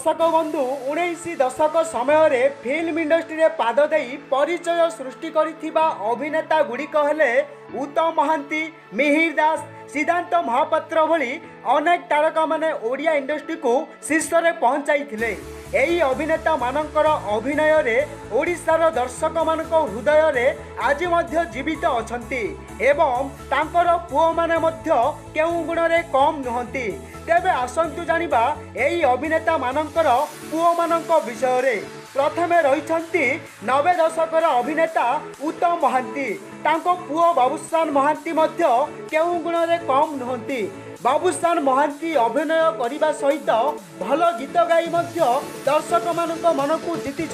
दर्शक बंधु 19 दशक समय फिल्म इंडस्ट्री पाद दे परिचय सृष्टि करिथिबा अभिनेता गुड़िक हेले उत्तम महांती, मिहिर दास, सिद्धांत महापात्र भली अनेक तारका माने ओडिया इंडस्ट्री को शीर्ष रे पहुंचाई। एही अभिनेता मानकर अभिनय रे ओडिशार दर्शक मानक हृदय रे आज मध्य जीवित अछंती एवं तांकर पुओ माने मध्य केउ गुण रे कम नुहंती। तेबे आसंतु जानिबा एही अभिनेता मानकर पुओ मानक विषय रे। प्रथमे रहिछंती 90 दशकर अभिनेता उत्तम महांती। तांको पुओ बाबुशान महांती मध्य केउ गुण रे कम नुहंती। बाबुशान महांती अभिनय करने सहित भल गीत गाई दर्शक मानक मन को जीति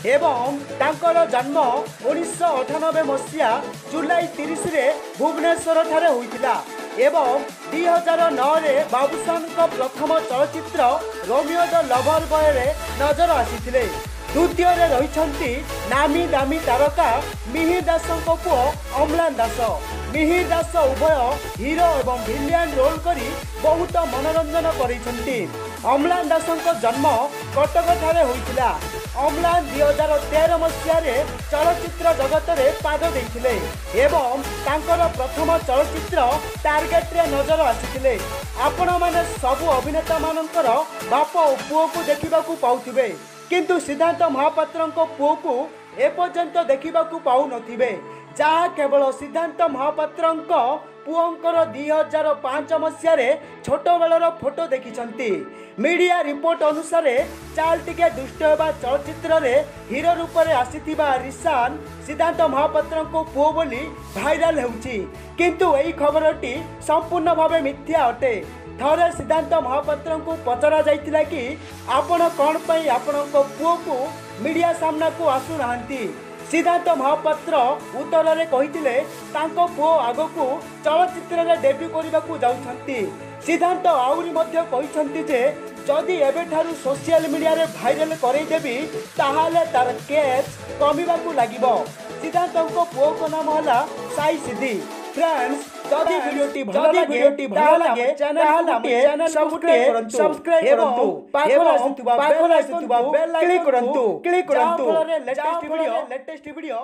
एवं तांकर जन्म 1998 मसीहा जुलाई 30 रे भुवनेश्वर ठारे होइतिला एवं 2009 रे बाबुशान को प्रथम चलचित्र रोमियो द लवर बॉय रे नजर आसीथिले। द्वितीय रे रहिछंती नामी दामी तारका मिहिर दासଙ୍କ पुओ अम्लान दास। मिहिर दास उभय हीरो एवं विलियन रोल करी बहुत मनोरंजन करिसंती। अम्लान दासଙ୍କ जन्म कटक ठारे होइतिला। अम्लान 2013 मसीहा रे चलचित्र जगत रे पाद देइथिले एवं तांकर प्रथम चलचित्र टार्गेट रे नजर आसीथिले। आपण माने सब अभिनेता मानकर बाप और पुओ को देखिबा को पाउथिबे, किंतु सिद्धांत महापात्र पुओ को एपर्यंत देखा पाऊ नथिबे, जहाँ केवल सिद्धांत महापात्र पुओंकर 2005 मसीह छोट बेलर फोटो देखिछंती। मीडिया रिपोर्ट अनुसार चाल टिके दुष्ट होगा चलचित्र रे हीरो रूप में आसीथिबा रिशान सिद्धांत महापात्र पुओ बोली भाइराल हेउची, किंतु एही खबरटी संपूर्ण भावे मिथ्या अटे। थरे सिद्धांत महापात्र को पचरा जाइतिला कि आपण कौन पई आपणको पुओ को मीडिया सामना को आसु नाहंती। सिद्धांत महापात्र उत्तर रे कहितिले तांको पुओ आगो को चलचित्र रे डेब्यू करबा को जाउछंती। सिद्धांत आउरी मध्य कहिसंती जे जदि एबेठारु सोशल मीडिया रे भाइराल करई देबी ताहाले तार केस कमिबा को लागिबो। सिद्धांतको पुओ को नाम होला साई सिद्धि। फ्रेंड्स, जदि वीडियोटी भलो लागे चैनल सब्सक्राइब करंतु पाखला आସୁଥିବା बेल आइकन क्लिक करंतु। Latest video